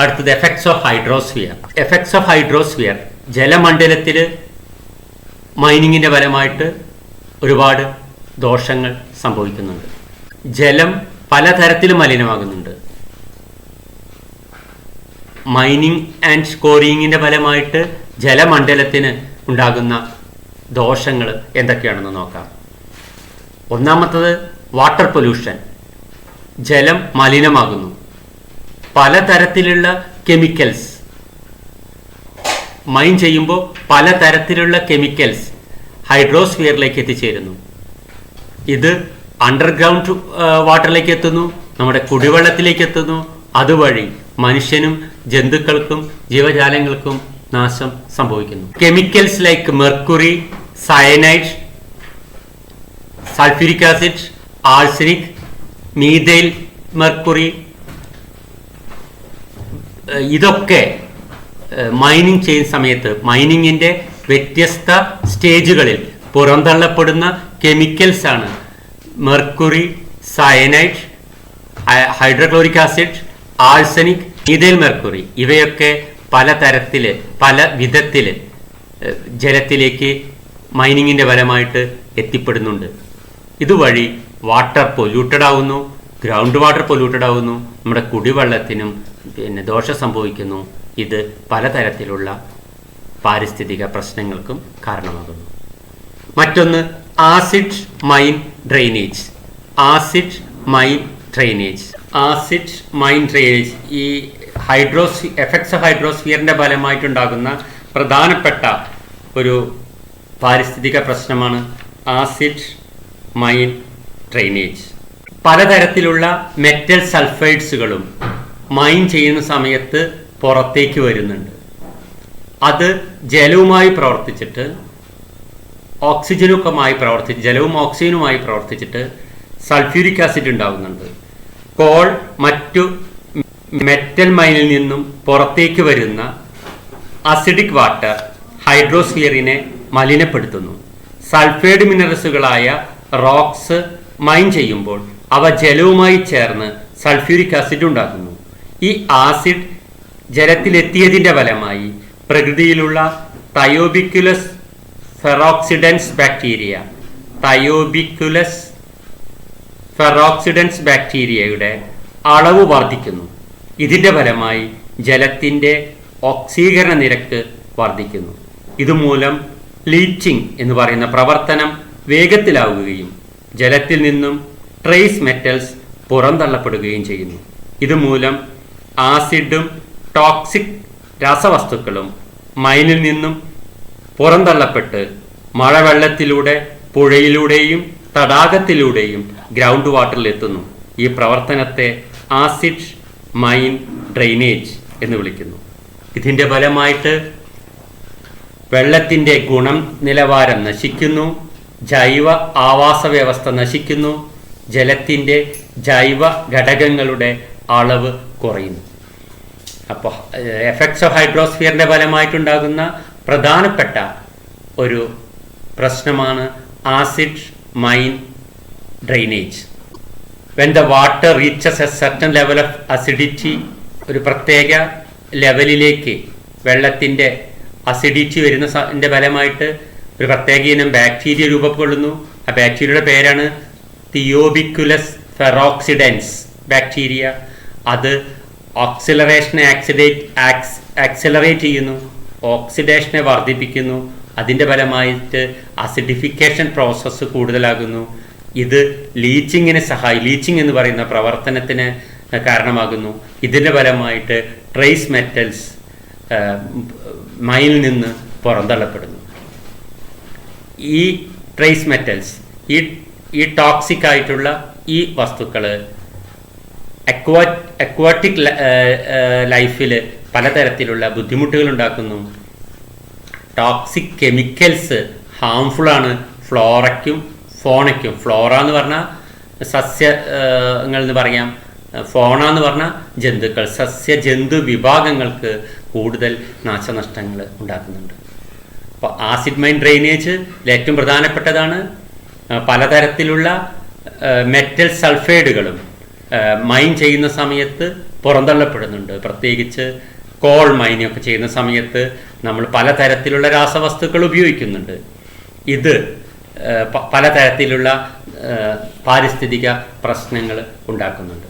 അടുത്തത് effects of hydrosphere. Effects of hydrosphere ജലമണ്ഡലത്തിൽ മൈനിങ്ങിൻ്റെ ഫലമായിട്ട് ഒരുപാട് ദോഷങ്ങൾ സംഭവിക്കുന്നുണ്ട്. ജലം പലതരത്തിലും മലിനമാകുന്നുണ്ട്. മൈനിങ് ആൻഡ് സ്കോറിങ്ങിൻ്റെ ഫലമായിട്ട് ജലമണ്ഡലത്തിന് ഉണ്ടാകുന്ന ദോഷങ്ങൾ എന്തൊക്കെയാണെന്ന് നോക്കാം. ഒന്നാമത്തത് വാട്ടർ പൊല്യൂഷൻ. ജലം മലിനമാകുന്നു. പലതരത്തിലുള്ള കെമിക്കൽസ് മൈൻ ചെയ്യുമ്പോൾ പലതരത്തിലുള്ള കെമിക്കൽസ് ഹൈഡ്രോസ്ഫിയറിലേക്ക് എത്തിച്ചേരുന്നു. ഇത് അണ്ടർഗ്രൗണ്ട് വാട്ടറിലേക്ക് എത്തുന്നു, നമ്മുടെ കുടിവെള്ളത്തിലേക്ക് എത്തുന്നു. അതുവഴി മനുഷ്യനും ജന്തുക്കൾക്കും ജീവജാലങ്ങൾക്കും നാശം സംഭവിക്കുന്നു. Chemicals like mercury, cyanide, sulphuric acid, arsenic, methyl mercury, ഇതൊക്കെ മൈനിങ് ചെയ്യുന്ന സമയത്ത് മൈനിങ്ങിൻ്റെ വ്യത്യസ്ത സ്റ്റേജുകളിൽ പുറന്തള്ളപ്പെടുന്ന കെമിക്കൽസ് ആണ് mercury, cyanide, hydrochloric acid, arsenic, methyl mercury. ഇവയൊക്കെ പലതരത്തിൽ പല വിധത്തിൽ ജലത്തിലേക്ക് മൈനിങ്ങിൻ്റെ ഫലമായിട്ട് എത്തിപ്പെടുന്നുണ്ട്. ഇതുവഴി വാട്ടർ പൊല്യൂട്ടഡ് ആവുന്നു, ഗ്രൗണ്ട് വാട്ടർ പൊല്യൂട്ടഡ് ആവുന്നു, നമ്മുടെ കുടിവെള്ളത്തിനും ദോഷം സംഭവിക്കുന്നു. ഇത് പലതരത്തിലുള്ള പാരിസ്ഥിതിക പ്രശ്നങ്ങൾക്കും കാരണമാകുന്നു. മറ്റൊന്ന് acid mine drainage. Acid mine drainage. Acid mine drainage ഈ എഫക്ട്സ് ഓഫ് ഹൈഡ്രോസ്ഫിയറിൻ്റെ ഫലമായിട്ടുണ്ടാകുന്ന പ്രധാനപ്പെട്ട ഒരു പാരിസ്ഥിതിക പ്രശ്നമാണ് ആസിഡ് മൈൻ ഡ്രെയിനേജ്. പലതരത്തിലുള്ള മെറ്റൽ സൾഫൈഡ്സുകളും മൈൻ ചെയ്യുന്ന സമയത്ത് പുറത്തേക്ക് വരുന്നുണ്ട്. അത് ജലവുമായി പ്രവർത്തിച്ചിട്ട് ജലവും ഓക്സിജനുമായി പ്രവർത്തിച്ചിട്ട് സൾഫ്യൂരിക് ആസിഡ് ഉണ്ടാകുന്നുണ്ട്. കോൾ മറ്റു മെറ്റൽ മൈനിൽ നിന്നും പുറത്തേക്ക് വരുന്ന അസിഡിക് വാട്ടർ ഹൈഡ്രോസ്ഫിയറിനെ മലിനപ്പെടുത്തുന്നു. സൾഫൈഡ് മിനറൽസുകളായ റോക്സ് മൈൻ ചെയ്യുമ്പോൾ അവ ജലവുമായി ചേർന്ന് സൾഫ്യൂരിക് ആസിഡ് ഉണ്ടാക്കുന്നു. ഈ ആസിഡ് ജലത്തിലെത്തിയതിൻ്റെ ഫലമായി പ്രകൃതിയിലുള്ള തയോബിക്കുലസ് ഫെറോക്സിഡൻസ് ബാക്ടീരിയയുടെ അളവ് വർദ്ധിക്കുന്നു. ഇതിൻ്റെ ഫലമായി ജലത്തിൻ്റെ ഓക്സീകരണ നിരക്ക് വർദ്ധിക്കുന്നു. ഇതുമൂലം ലീച്ചിങ് എന്ന് പറയുന്ന പ്രവർത്തനം വേഗത്തിലാവുകയും ജലത്തിൽ നിന്നും ട്രേസ് മെറ്റൽസ് പുറന്തള്ളപ്പെടുകയും ചെയ്യുന്നു. ഇതുമൂലം ആസിഡും ടോക്സിക് രാസവസ്തുക്കളും മൈനിൽ നിന്നും പുറന്തള്ളപ്പെട്ട് മഴവെള്ളത്തിലൂടെ, പുഴയിലൂടെയും തടാകത്തിലൂടെയും ഗ്രൗണ്ട് വാട്ടറിൽ എത്തുന്നു. ഈ പ്രവർത്തനത്തെ ആസിഡ് മൈൻ ഡ്രെയിനേജ് എന്ന് വിളിക്കുന്നു. ഇതിൻ്റെ ഫലമായിട്ട് വെള്ളത്തിൻ്റെ ഗുണം നിലവാരം നശിക്കുന്നു, ജൈവ ആവാസ വ്യവസ്ഥ നശിക്കുന്നു, ജലത്തിൻ്റെ ജൈവ ഘടകങ്ങളുടെ അളവ് കുറയുന്നു. അപ്പോൾ എഫക്ട്സ് ഓഫ് ഹൈഡ്രോസ്ഫിയറിൻ്റെ ഫലമായിട്ടുണ്ടാകുന്ന പ്രധാനപ്പെട്ട ഒരു പ്രശ്നമാണ് acid mine drainage. When the water reaches A certain level of acidity, ഒരു പ്രത്യേക ലെവലിലേക്ക് വെള്ളത്തിൻ്റെ അസിഡിറ്റി വരുന്നതിൻ്റെ ഫലമായിട്ട് ഒരു പ്രത്യേക ഇനം ബാക്ടീരിയ രൂപപ്പെടുന്നു. ആ ബാക്ടീരിയയുടെ പേരാണ് തിയോബിക്കുലസ് ഫെറോക്സിഡൻസ് ബാക്ടീരിയ. അത് ഓക്സിലറേഷനെ ആക്സിലറേറ്റ് ചെയ്യുന്നു, ഓക്സിഡേഷനെ വർദ്ധിപ്പിക്കുന്നു. അതിൻ്റെ ഫലമായിട്ട് അസിഡിഫിക്കേഷൻ പ്രോസസ്സ് കൂടുതലാകുന്നു. ഇത് ലീച്ചിങ് എന്ന് പറയുന്ന പ്രവർത്തനത്തിന് കാരണമാകുന്നു. ഇതിൻ്റെ ഫലമായിട്ട് ട്രേസ് മെറ്റൽസ് മൈനിൽ നിന്ന് പുറന്തള്ളപ്പെടുന്നു. ഈ ട്രേസ് മെറ്റൽസ്, ഈ ടോക്സിക് ആയിട്ടുള്ള ഈ വസ്തുക്കൾ അക്വാറ്റിക് ലൈഫിൽ പലതരത്തിലുള്ള ബുദ്ധിമുട്ടുകൾ ഉണ്ടാക്കുന്നു. ടോക്സിക് കെമിക്കൽസ് ഹാംഫുള്ളാണ് ഫ്ലോറയ്ക്കും ഫോണയ്ക്കും. ഫ്ലോറ എന്ന് പറഞ്ഞാൽ സസ്യങ്ങൾ എന്ന് പറയാം, ഫോണ എന്ന് പറഞ്ഞാൽ ജന്തുക്കൾ. ജന്തു വിഭാഗങ്ങൾക്ക് കൂടുതൽ നാശനഷ്ടങ്ങൾ ഉണ്ടാക്കുന്നുണ്ട്. അപ്പോൾ ആസിഡ് മൈൻ ഡ്രെയിനേജ് ഏറ്റവും പ്രധാനപ്പെട്ടതാണ്. പലതരത്തിലുള്ള മെറ്റൽ സൾഫൈഡുകളും മൈൻ ചെയ്യുന്ന സമയത്ത് പുറന്തള്ളപ്പെടുന്നുണ്ട്. പ്രത്യേകിച്ച് കോൾ മൈനിങ് ഒക്കെ ചെയ്യുന്ന സമയത്ത് നമ്മൾ പലതരത്തിലുള്ള രാസവസ്തുക്കൾ ഉപയോഗിക്കുന്നുണ്ട്. ഇത് പലതരത്തിലുള്ള പാരിസ്ഥിതിക പ്രശ്നങ്ങൾ ഉണ്ടാക്കുന്നുണ്ട്.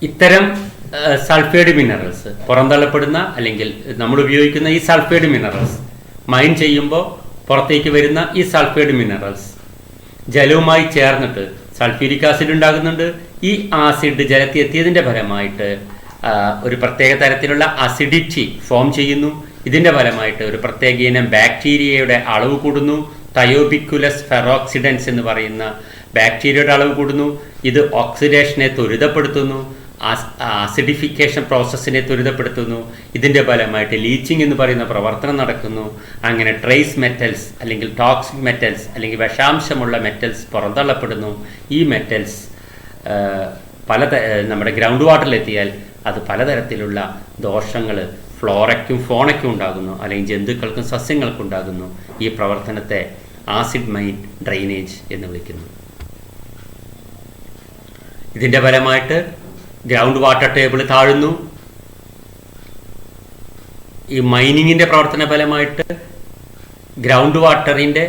ഇത്തരം സൾഫൈഡ് മിനറൽസ് പുറന്തള്ളപ്പെടുന്ന അല്ലെങ്കിൽ നമ്മൾ ഉപയോഗിക്കുന്ന ഈ സൾഫൈഡ് മിനറൽസ് മൈൻ ചെയ്യുമ്പോൾ പുറത്തേക്ക് വരുന്ന ഈ സൾഫൈഡ് മിനറൽസ് ജലവുമായി ചേർന്നിട്ട് സൾഫ്യൂരിക് ആസിഡ് ഉണ്ടാകുന്നുണ്ട്. ഈ ആസിഡ് ജലത്തിൽ എത്തിയതിൻ്റെ ഫലമായിട്ട് ഒരു പ്രത്യേക തരത്തിലുള്ള അസിഡിറ്റി ഫോം ചെയ്യുന്നു. ഇതിൻ്റെ ഫലമായിട്ട് ഒരു പ്രത്യേക ഇനം ബാക്ടീരിയയുടെ അളവ് കൂടുന്നു. തയോബിക്കുലസ് ഫെറോക്സിഡൻസ് എന്ന് പറയുന്ന ബാക്ടീരിയയുടെ അളവ് കൂടുന്നു. ഇത് ഓക്സിഡേഷനെ ത്വരിതപ്പെടുത്തുന്നു, ആസിഡിഫിക്കേഷൻ പ്രോസസ്സിനെ ത്വരിതപ്പെടുത്തുന്നു. ഇതിൻ്റെ ഫലമായിട്ട് ലീച്ചിങ് എന്ന് പറയുന്ന പ്രവർത്തനം നടക്കുന്നു. അങ്ങനെ ട്രേസ് മെറ്റൽസ് അല്ലെങ്കിൽ ടോക്സിക് മെറ്റൽസ് അല്ലെങ്കിൽ വിഷാംശമുള്ള മെറ്റൽസ് പുറന്തള്ളപ്പെടുന്നു. ഈ മെറ്റൽസ് നമ്മുടെ ഗ്രൗണ്ട് വാട്ടറിലെത്തിയാൽ അത് പലതരത്തിലുള്ള ദോഷങ്ങൾ ഫ്ലോറയ്ക്കും ഫോണയ്ക്കും ഉണ്ടാകുന്നു, അല്ലെങ്കിൽ ജന്തുക്കൾക്കും സസ്യങ്ങൾക്കും ഉണ്ടാകുന്നു. ഈ പ്രവർത്തനത്തെ ആസിഡ് മൈൻ ഡ്രെയിനേജ് എന്ന് വിളിക്കുന്നു. ഇതിൻ്റെ ഫലമായിട്ട് ഗ്രൗണ്ട് വാട്ടർ ടേബിൾ താഴുന്നു. ഈ മൈനിങ്ങിൻ്റെ പ്രവർത്തന ഫലമായിട്ട് ഗ്രൗണ്ട് വാട്ടറിൻ്റെ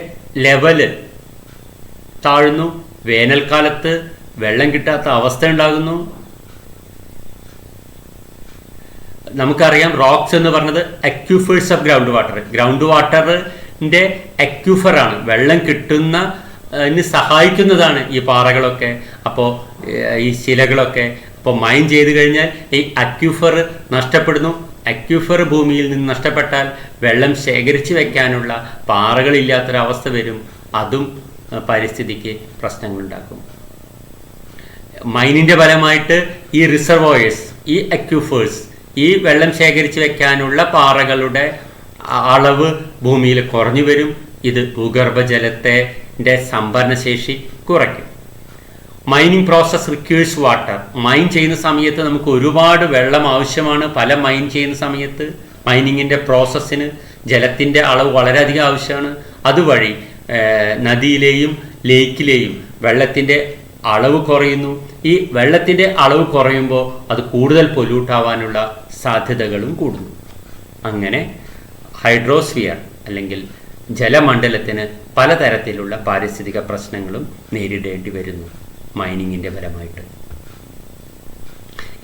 ലെവല് താഴുന്നു. വേനൽക്കാലത്ത് വെള്ളം കിട്ടാത്ത അവസ്ഥ ഉണ്ടാകുന്നു. നമുക്കറിയാം റോക്സ് എന്ന് പറഞ്ഞത് അക്യൂഫേഴ്സ് ഓഫ് ഗ്രൗണ്ട് വാട്ടറിൻ്റെ അക്യൂഫറാണ്, വെള്ളം കിട്ടുന്ന സഹായിക്കുന്നതാണ് ഈ പാറകളൊക്കെ. അപ്പോൾ ഈ ശിലകളൊക്കെ അപ്പോൾ മൈൻ ചെയ്ത് കഴിഞ്ഞാൽ ഈ അക്യൂഫർ നഷ്ടപ്പെടുന്നു. അക്യൂഫർ ഭൂമിയിൽ നിന്ന് നഷ്ടപ്പെട്ടാൽ വെള്ളം ശേഖരിച്ച് വെക്കാനുള്ള പാറകളില്ലാത്തൊരവസ്ഥ വരും. അതും പരിസ്ഥിതിക്ക് പ്രശ്നങ്ങളുണ്ടാക്കും. മൈനിൻ്റെ ഫലമായിട്ട് ഈ റിസർവോയേഴ്സ്, ഈ അക്യൂഫേഴ്സ്, ഈ വെള്ളം ശേഖരിച്ച് വെക്കാനുള്ള പാറകളുടെ അളവ് ഭൂമിയിൽ കുറഞ്ഞു വരും. ഇത് ഭൂഗർഭജലത്തിൻ്റെ സംഭരണശേഷി കുറയ്ക്കും. Mining process requires water. Mine ചെയ്യുന്ന സമയത്ത് നമുക്ക് ഒരുപാട് വെള്ളം ആവശ്യമാണ്. പല മൈൻ ചെയ്യുന്ന സമയത്ത് മൈനിങ്ങിൻ്റെ പ്രോസസ്സിന് ജലത്തിൻ്റെ അളവ് വളരെയധികം ആവശ്യമാണ്. അതുവഴി നദിയിലെയും ലേക്കിലെയും വെള്ളത്തിൻ്റെ അളവ് കുറയുന്നു. ഈ വെള്ളത്തിൻ്റെ അളവ് കുറയുമ്പോൾ അത് കൂടുതൽ പൊല്യൂട്ടാവാനുള്ള സാധ്യതകളും കൂടുന്നു. അങ്ങനെ ഹൈഡ്രോസ്ഫിയർ അല്ലെങ്കിൽ ജലമണ്ഡലത്തിന് പലതരത്തിലുള്ള പാരിസ്ഥിതിക പ്രശ്നങ്ങളും നേരിടേണ്ടി വരുന്നു മൈനിങ്ങിൻ്റെ ഫലമായിട്ട്.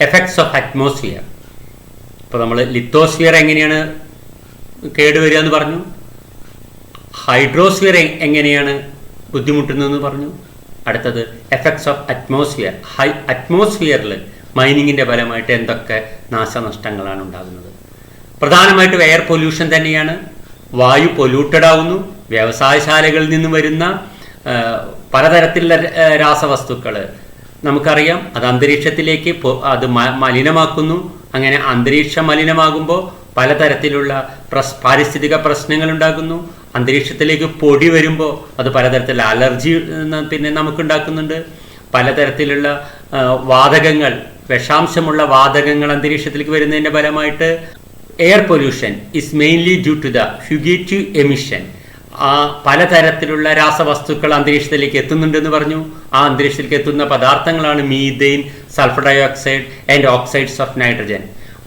Effects of atmosphere. ഇപ്പോൾ നമ്മൾ ലിത്തോസ്ഫിയർ എങ്ങനെയാണ് കേടുവരിക എന്ന് പറഞ്ഞു, ഹൈഡ്രോസ്ഫിയർ എങ്ങനെയാണ് ബുദ്ധിമുട്ടുന്നതെന്ന് പറഞ്ഞു. അടുത്തത് എഫക്ട്സ് ഓഫ് അറ്റ്മോസ്ഫിയർ. അറ്റ്മോസ്ഫിയറിൽ മൈനിങ്ങിൻ്റെ ഫലമായിട്ട് എന്തൊക്കെ നാശനഷ്ടങ്ങളാണ് ഉണ്ടാകുന്നത്? പ്രധാനമായിട്ടും എയർ പൊല്യൂഷൻ തന്നെയാണ്. വായു പൊല്യൂട്ടഡ് ആവുന്നു. വ്യവസായശാലകളിൽ നിന്ന് വരുന്ന പലതരത്തിലുള്ള രാസവസ്തുക്കൾ നമുക്കറിയാം, അത് അന്തരീക്ഷത്തിലേക്ക് അത് മലിനമാക്കുന്നു. അങ്ങനെ അന്തരീക്ഷം മലിനമാകുമ്പോൾ പലതരത്തിലുള്ള പാരിസ്ഥിതിക പ്രശ്നങ്ങൾ ഉണ്ടാകുന്നു. അന്തരീക്ഷത്തിലേക്ക് പൊടി വരുമ്പോൾ അത് പലതരത്തിലുള്ള അലർജി പിന്നെ നമുക്കുണ്ടാക്കുന്നുണ്ട്. പലതരത്തിലുള്ള വാതകങ്ങൾ, വിഷാംശമുള്ള വാതകങ്ങൾ അന്തരീക്ഷത്തിലേക്ക് വരുന്നതിൻ്റെ ഫലമായിട്ട് air pollution is mainly due to the fugitive emission. പലതരത്തിലുള്ള രാസവസ്തുക്കൾ അന്തരീക്ഷത്തിലേക്ക് എത്തുന്നുണ്ടെന്ന് പറഞ്ഞു. ആ അന്തരീക്ഷത്തിലേക്ക് എത്തുന്ന പദാർത്ഥങ്ങളാണ് methane, sulphur dioxide and oxides of nitrogen.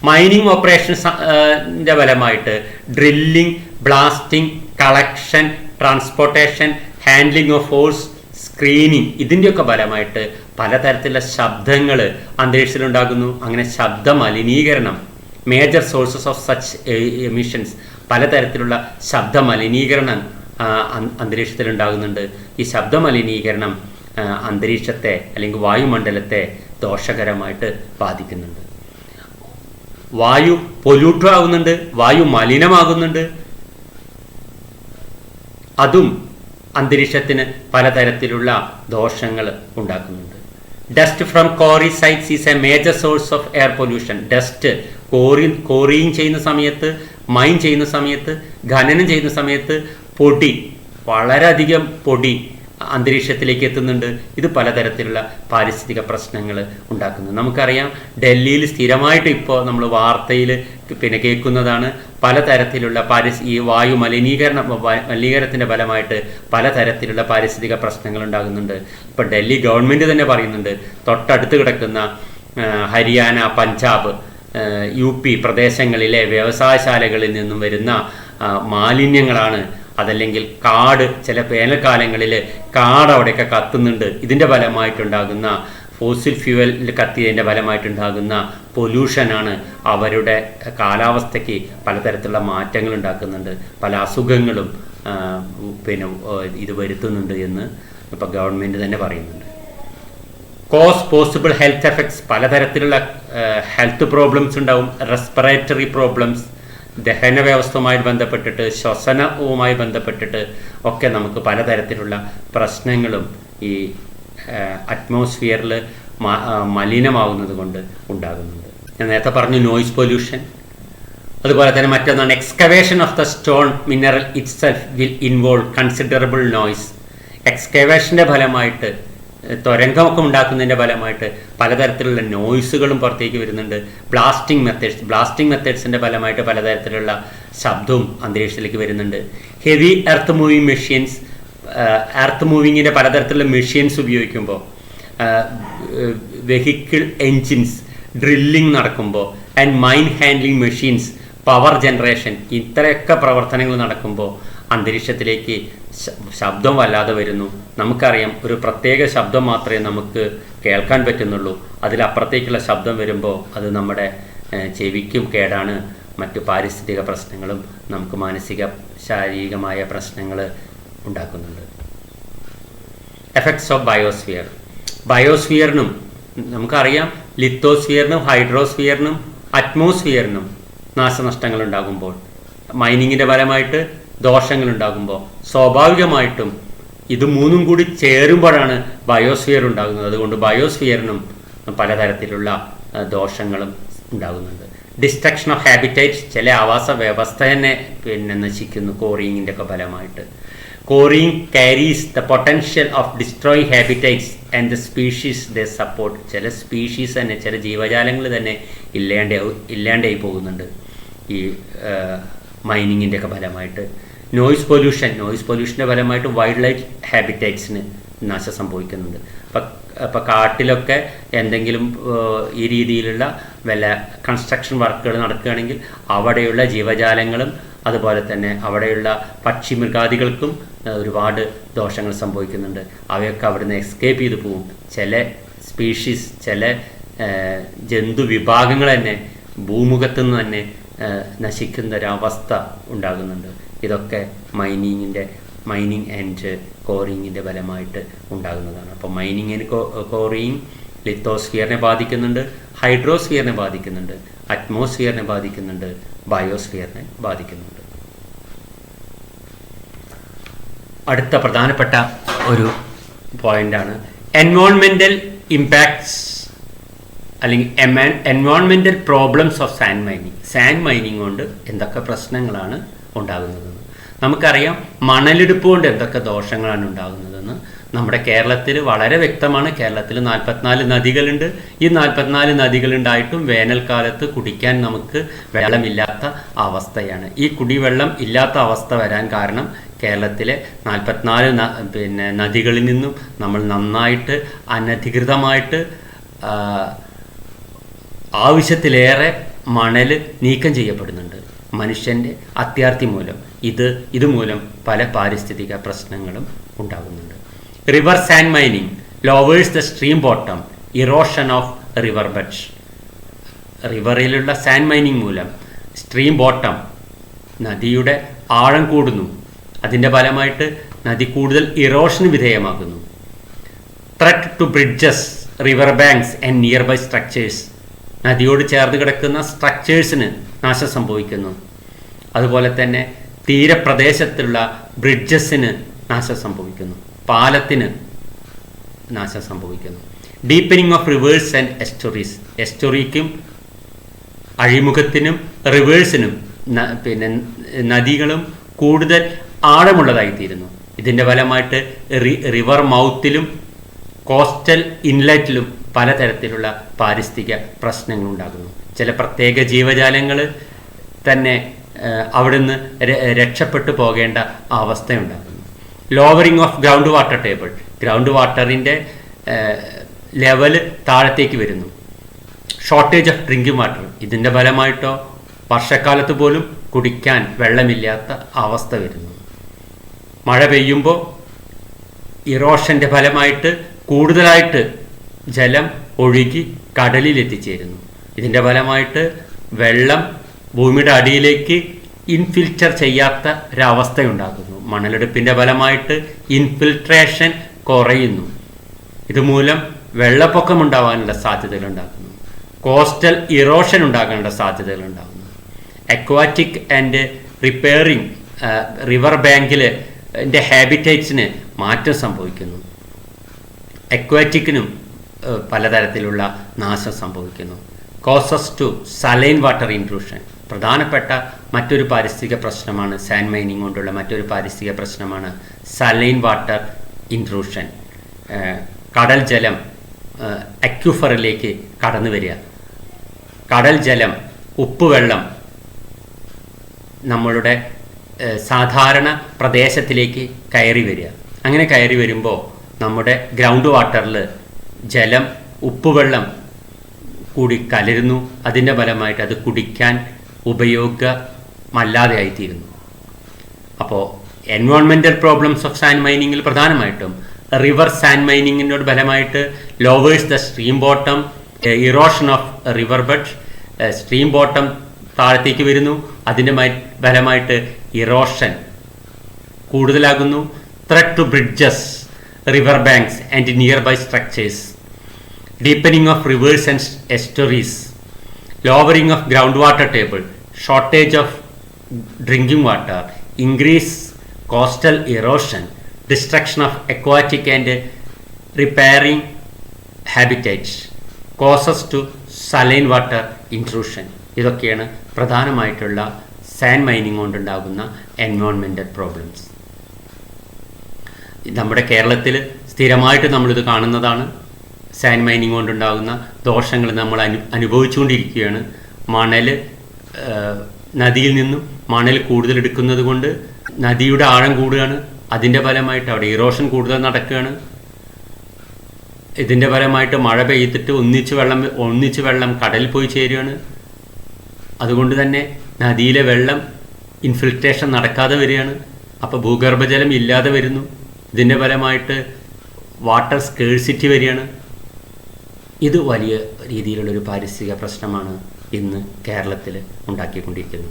Mining ഓപ്പറേഷൻസിൻ്റെ ഫലമായിട്ട് drilling, blasting, collection, transportation, handling of force, screening, ഇതിൻ്റെയൊക്കെ ഫലമായിട്ട് പലതരത്തിലുള്ള ശബ്ദങ്ങൾ അന്തരീക്ഷത്തിലുണ്ടാകുന്നു. അങ്ങനെ ശബ്ദ മലിനീകരണം, major sources of such emissions, പലതരത്തിലുള്ള ശബ്ദ മലിനീകരണം അന്തരീക്ഷത്തിലുണ്ടാകുന്നുണ്ട്. ഈ ശബ്ദ മലിനീകരണം അന്തരീക്ഷത്തെ അല്ലെങ്കിൽ വായുമണ്ഡലത്തെ ദോഷകരമായിട്ട് ബാധിക്കുന്നുണ്ട്. വായു പൊല്യൂട്ട് ആകുന്നുണ്ട്, വായു മലിനമാകുന്നുണ്ട്. അതും അന്തരീക്ഷത്തിന് പലതരത്തിലുള്ള ദോഷങ്ങൾ ഉണ്ടാക്കുന്നുണ്ട്. Dust from quarry sites is a major source of air pollution. Dust quarrying ചെയ്യുന്ന സമയത്ത്, മൈൻ ചെയ്യുന്ന സമയത്ത്, ഖനനം ചെയ്യുന്ന സമയത്ത് പൊടി, വളരെയധികം പൊടി അന്തരീക്ഷത്തിലേക്ക് എത്തുന്നുണ്ട്. ഇത് പലതരത്തിലുള്ള പാരിസ്ഥിതിക പ്രശ്നങ്ങൾ ഉണ്ടാക്കുന്നു. നമുക്കറിയാം, ഡൽഹിയിൽ സ്ഥിരമായിട്ട് ഇപ്പോൾ നമ്മൾ വാർത്തയിൽ കേൾക്കുന്നതാണ് പലതരത്തിലുള്ള ഈ വായു മലിനീകരണത്തിൻ്റെ ഫലമായിട്ട് പലതരത്തിലുള്ള പാരിസ്ഥിതിക പ്രശ്നങ്ങൾ ഉണ്ടാകുന്നുണ്ട്. ഇപ്പോൾ ഡൽഹി ഗവൺമെൻറ് തന്നെ പറയുന്നുണ്ട്, തൊട്ടടുത്ത് കിടക്കുന്ന ഹരിയാന, പഞ്ചാബ്, UP പ്രദേശങ്ങളിലെ വ്യവസായശാലകളിൽ നിന്നും വരുന്ന മാലിന്യങ്ങളാണ്, അതല്ലെങ്കിൽ കാട്, ചില വേനൽക്കാലങ്ങളിൽ കാട് അവിടെയൊക്കെ കത്തുന്നുണ്ട്. ഇതിൻ്റെ ഫലമായിട്ടുണ്ടാകുന്ന ഫോസിൽ ഫ്യൂവൽ കത്തിയതിൻ്റെ ഫലമായിട്ടുണ്ടാകുന്ന പൊല്യൂഷനാണ് അവരുടെ കാലാവസ്ഥയ്ക്ക് പലതരത്തിലുള്ള മാറ്റങ്ങൾ ഉണ്ടാക്കുന്നുണ്ട്, പല അസുഖങ്ങളും ഇത് വരുത്തുന്നുണ്ട് എന്ന് ഇപ്പോൾ ഗവൺമെൻറ് തന്നെ പറയുന്നുണ്ട്. പോസിബിൾ ഹെൽത്ത് എഫക്ട്സ്, പലതരത്തിലുള്ള ഹെൽത്ത് പ്രോബ്ലംസ് ഉണ്ടാവും. റെസ്പിറേറ്ററി പ്രോബ്ലംസ്, ദഹന വ്യവസ്ഥയുമായി ബന്ധപ്പെട്ടിട്ട്, ശ്വസനവുമായി ബന്ധപ്പെട്ടിട്ട് ഒക്കെ നമുക്ക് പലതരത്തിലുള്ള പ്രശ്നങ്ങളും ഈ അറ്റ്മോസ്ഫിയറിൽ മലിനമാകുന്നത് കൊണ്ട് ഉണ്ടാകുന്നുണ്ട്. ഞാൻ നേരത്തെ പറഞ്ഞു നോയിസ് പൊല്യൂഷൻ. അതുപോലെ തന്നെ മറ്റൊന്നാണ് excavation of the stone mineral itself will involve considerable noise. എക്സ്കവേഷൻ്റെ ഫലമായിട്ട്, തുരങ്കമൊക്കെ ഉണ്ടാക്കുന്നതിൻ്റെ ഫലമായിട്ട് പലതരത്തിലുള്ള നോയ്സുകളും പുറത്തേക്ക് വരുന്നുണ്ട്. ബ്ലാസ്റ്റിംഗ് മെത്തേഡ്സിൻ്റെ ഫലമായിട്ട് പലതരത്തിലുള്ള ശബ്ദവും അന്തരീക്ഷത്തിലേക്ക് വരുന്നുണ്ട്. ഹെവി എർത്ത് മൂവിങ്ങിൻ്റെ പലതരത്തിലുള്ള മെഷീൻസ് ഉപയോഗിക്കുമ്പോൾ, വെഹിക്കിൾ എൻജിൻസ്, ഡ്രില്ലിംഗ് നടക്കുമ്പോൾ, and mine handling machines, power generation, ഇത്രയൊക്കെ പ്രവർത്തനങ്ങൾ നടക്കുമ്പോൾ അന്തരീക്ഷത്തിലേക്ക് ശബ്ദം വല്ലാതെ വരുന്നു. നമുക്കറിയാം, ഒരു പ്രത്യേക ശബ്ദം മാത്രമേ നമുക്ക് കേൾക്കാൻ പറ്റുന്നുള്ളൂ. അതിലപ്പുറത്തേക്കുള്ള ശബ്ദം വരുമ്പോൾ അത് നമ്മുടെ ചെവിക്കും കേടാണ്. മറ്റു പാരിസ്ഥിതിക പ്രശ്നങ്ങളും നമുക്ക് മാനസിക ശാരീരികമായ പ്രശ്നങ്ങൾ ഉണ്ടാക്കുന്നുണ്ട്. എഫക്ട്സ് ഓഫ് ബയോസ്ഫിയറിനും നമുക്കറിയാം, ലിത്തോസ്ഫിയറിനും ഹൈഡ്രോസ്ഫിയറിനും അറ്റ്മോസ്ഫിയറിനും നാശനഷ്ടങ്ങൾ ഉണ്ടാകുമ്പോൾ, മൈനിങ്ങിൻ്റെ ഫലമായിട്ട് ദോഷങ്ങൾ ഉണ്ടാകുമ്പോൾ സ്വാഭാവികമായിട്ടും ഇത് മൂന്നും കൂടി ചേരുമ്പോഴാണ് ബയോസ്ഫിയർ ഉണ്ടാകുന്നത്. അതുകൊണ്ട് ബയോസ്ഫിയറിനും പലതരത്തിലുള്ള ദോഷങ്ങളും ഉണ്ടാകുന്നുണ്ട്. ഡിസ്ട്രക്ഷൻ ഓഫ് ഹാബിറ്റേറ്റ്സ്, ചില ആവാസ വ്യവസ്ഥ തന്നെ നശിക്കുന്നു കോറിയിങ്ങിൻ്റെ ഒക്കെ ഫലമായിട്ട്. Quarrying carries the potential of destroying habitats and the species the support. ചില സ്പീഷീസ് തന്നെ, ചില ജീവജാലങ്ങൾ തന്നെ ഇല്ലാണ്ടായി പോകുന്നുണ്ട് ഈ മൈനിങ്ങിൻ്റെ ഒക്കെ ഫലമായിട്ട്. നോയ്സ് പൊല്യൂഷൻ്റെ ഫലമായിട്ട് വൈൽഡ് ലൈഫ് ഹാബിറ്റേറ്റ്സിന് നാശം സംഭവിക്കുന്നുണ്ട്. അപ്പോൾ കാട്ടിലൊക്കെ എന്തെങ്കിലും ഈ രീതിയിലുള്ള വല്ല കൺസ്ട്രക്ഷൻ വർക്കുകൾ നടക്കുകയാണെങ്കിൽ അവിടെയുള്ള ജീവജാലങ്ങളും അതുപോലെ തന്നെ അവിടെയുള്ള പക്ഷി മൃഗാദികൾക്കും ഒരുപാട് ദോഷങ്ങൾ സംഭവിക്കുന്നുണ്ട്. അവയൊക്കെ അവിടുന്ന് എസ്കേപ്പ് ചെയ്ത് പോകും. ചില സ്പീഷീസ്, ചില ജന്തു വിഭാഗങ്ങൾ തന്നെ ഭൂമുഖത്തു നിന്ന് തന്നെ നശിക്കുന്ന ഒരവസ്ഥ ഉണ്ടാകുന്നുണ്ട്. ഇതൊക്കെ മൈനിങ് ആൻഡ് കോറിയിങ്ങിൻ്റെ ഫലമായിട്ട് ഉണ്ടാകുന്നതാണ്. അപ്പോൾ മൈനിങ് ആൻഡ് കോറിയിങ് ലിത്തോസ്ഫിയറിനെ ബാധിക്കുന്നുണ്ട്, ഹൈഡ്രോസ്ഫിയറിനെ ബാധിക്കുന്നുണ്ട്, അറ്റ്മോസ്ഫിയറിനെ ബാധിക്കുന്നുണ്ട്, ബയോസ്ഫിയറിനെ ബാധിക്കുന്നുണ്ട്. അടുത്ത പ്രധാനപ്പെട്ട ഒരു പോയിൻ്റാണ് എൻവോൺമെൻ്റൽ ഇമ്പാക്ട്സ് അല്ലെങ്കിൽ എൻവോൺമെൻ്റൽ പ്രോബ്ലംസ് ഓഫ് സാൻഡ് മൈനിങ് കൊണ്ട് എന്തൊക്കെ പ്രശ്നങ്ങളാണ് ഉണ്ടാകുന്നതെന്ന് നമുക്കറിയാം. മണലെടുപ്പ് കൊണ്ട് എന്തൊക്കെ ദോഷങ്ങളാണ് ഉണ്ടാകുന്നതെന്ന് നമ്മുടെ കേരളത്തിൽ വളരെ വ്യക്തമാണ്. കേരളത്തിൽ 44 നദികളുണ്ട്. ഈ 44 നദികളുണ്ടായിട്ടും വേനൽക്കാലത്ത് കുടിക്കാൻ നമുക്ക് വെള്ളമില്ലാത്ത അവസ്ഥയാണ്. ഈ കുടിവെള്ളം ഇല്ലാത്ത അവസ്ഥ വരാൻ കാരണം കേരളത്തിലെ 44 നദികളിൽ നിന്നും നമ്മൾ നന്നായിട്ട് അനധികൃതമായിട്ട് ആവശ്യത്തിലേറെ മണൽ നീക്കം ചെയ്യപ്പെടുന്നുണ്ട് മനുഷ്യൻ്റെ അത്യാർത്തി മൂലം. ഇതുമൂലം പല പാരിസ്ഥിതിക പ്രശ്നങ്ങളും ഉണ്ടാകുന്നുണ്ട്. River sand mining lowers the stream bottom, erosion of river beds. റിവറിലുള്ള സാൻഡ് മൈനിങ് മൂലം സ്ട്രീം ബോട്ടം, നദിയുടെ ആഴം കൂടുന്നു. അതിൻ്റെ ഫലമായിട്ട് നദി കൂടുതൽ ഇറോഷന് വിധേയമാകുന്നു. Threat to bridges, river banks and nearby structures. നദിയോട് ചേർന്ന് കിടക്കുന്ന സ്ട്രക്ചേഴ്സിന് നാശം സംഭവിക്കുന്നു. അതുപോലെ തന്നെ തീരപ്രദേശത്തുള്ള ബ്രിഡ്ജസിന് നാശം സംഭവിക്കുന്നു, പാലത്തിന് നാശം സംഭവിക്കുന്നു. Deepening of rivers and estuaries. എസ്റ്റോറിക്കും അഴിമുഖത്തിനും റിവേഴ്സിനും നദികളും കൂടുതൽ ആഴമുള്ളതായിത്തീരുന്നു. ഇതിൻ്റെ ഫലമായിട്ട് റിവർ മൗത്തിലും കോസ്റ്റൽ ഇൻലെറ്റിലും പലതരത്തിലുള്ള പാരിസ്ഥിതിക പ്രശ്നങ്ങൾ ഉണ്ടാകുന്നു. ചില പ്രത്യേക ജീവജാലങ്ങൾ തന്നെ അവിടുന്ന് രക്ഷപ്പെട്ടു പോകേണ്ട അവസ്ഥയുണ്ടാകുന്നു. Lowering of ground water table, ground വാട്ടറിൻ്റെ ലെവല് താഴത്തേക്ക് വരുന്നു. ഷോർട്ടേജ് ഓഫ് ഡ്രിങ്കിങ് വാട്ടർ, ഇതിൻ്റെ ഫലമായിട്ടോ വർഷക്കാലത്ത് പോലും കുടിക്കാൻ വെള്ളമില്ലാത്ത അവസ്ഥ വരുന്നു. മഴ പെയ്യുമ്പോൾ ഇറോഷൻ്റെ ഫലമായിട്ട് കൂടുതലായിട്ട് ജലം ഒഴുകി കടലിൽ എത്തിച്ചേരുന്നു. ഇതിൻ്റെ ഫലമായിട്ട് വെള്ളം ഭൂമിയുടെ അടിയിലേക്ക് ഇൻഫിൽറ്റർ ചെയ്യാത്ത ഒരവസ്ഥയുണ്ടാകുന്നു. മണലെടുപ്പിൻ്റെ ഫലമായിട്ട് ഇൻഫിൽട്രേഷൻ കുറയുന്നു. ഇതുമൂലം വെള്ളപ്പൊക്കം ഉണ്ടാകാനുള്ള സാധ്യതകളുണ്ടാകുന്നു. കോസ്റ്റൽ ഇറോഷൻ ഉണ്ടാകാനുള്ള സാധ്യതകളുണ്ടാകുന്നു. അക്വാറ്റിക് ആൻഡ് റിപ്പയറിംഗ് റിവർ ബാങ്കിൽ ഹാബിറ്റേറ്റ്സിന് മാറ്റം സംഭവിക്കുന്നു. അക്വാറ്റിക്കിനും പലതരത്തിലുള്ള നാശം സംഭവിക്കുന്നു. Causes to saline water intrusion, പ്രധാനപ്പെട്ട മറ്റൊരു പാരിസ്ഥിതിക പ്രശ്നമാണ് സാൻഡ് മൈനിങ് കൊണ്ടുള്ള മറ്റൊരു പാരിസ്ഥിതിക പ്രശ്നമാണ് സലൈൻ വാട്ടർ ഇൻട്രൂഷൻ. കടൽ ജലം അക്യൂഫറിലേക്ക് കടന്നു വരിക. കടൽ ജലം, ഉപ്പുവെള്ളം നമ്മളുടെ സാധാരണ പ്രദേശത്തിലേക്ക് കയറി വരിക. അങ്ങനെ കയറി വരുമ്പോൾ നമ്മുടെ ഗ്രൗണ്ട് വാട്ടറിൽ ജലം, ഉപ്പുവെള്ളം കൂടി കലരുന്നു. അതിൻ്റെ ഫലമായിട്ട് അത് കുടിക്കാൻ ഉപയോഗമല്ലാതെ ആയിത്തീരുന്നു. അപ്പോൾ എൻവയോൺമെൻറ്റൽ പ്രോബ്ലംസ് ഓഫ് സാൻഡ് മൈനിങ്ങിൽ പ്രധാനമായിട്ടും റിവർ സാൻഡ് മൈനിങ്ങിനോട് ഫലമായിട്ട് lowers the stream bottom, erosion of river bed, stream bottom താഴത്തേക്ക് വരുന്നു. അതിൻ്റെ ഫലമായിട്ട് ഇറോഷൻ കൂടുതലാകുന്നു. Threat to bridges, river banks and nearby structures, deepening of rivers and estuaries, lowering of groundwater table, shortage of drinking water, increase coastal erosion, destruction of aquatic and riparian habitats, causes to saline water intrusion. ഇതൊക്കെയാണ് പ്രധാനമായിട്ടുള്ള sand mining കൊണ്ടുണ്ടാകുന്ന environmental problems. നമ്മുടെ കേരളത്തിൽ സ്ഥിരമായിട്ട് നമ്മളിത് കാണുന്നതാണ്. Sand mining കൊണ്ടുണ്ടാകുന്ന ദോഷങ്ങൾ നമ്മൾ അനുഭവിച്ചുകൊണ്ടിരിക്കുകയാണ്. മണൽ, നദിയിൽ നിന്നും മണൽ കൂടുതൽ എടുക്കുന്നത് കൊണ്ട് നദിയുടെ ആഴം കൂടുകയാണ്. അതിൻ്റെ ഫലമായിട്ട് അവിടെ ഇറോഷൻ കൂടുതൽ നടക്കുകയാണ്. ഇതിൻ്റെ ഫലമായിട്ട് മഴ പെയ്തിട്ട് ഒന്നിച്ച് വെള്ളം കടലിൽ പോയി ചേരുകയാണ്. അതുകൊണ്ട് തന്നെ നദിയിലെ വെള്ളം ഇൻഫിൽട്രേഷൻ നടക്കാതെ വരികയാണ്. അപ്പോൾ ഭൂഗർഭജലം ഇല്ലാതെ വരുന്നു. ഇതിൻ്റെ ഫലമായിട്ട് വാട്ടർ സ്കേഴ്സിറ്റി വരികയാണ്. ഇത് വലിയ രീതിയിലുള്ളൊരു പാരിസ്ഥിതിക പ്രശ്നമാണ് ഇന്ന് കേരളത്തിൽ ഉണ്ടാക്കിക്കൊണ്ടിരിക്കുന്നത്.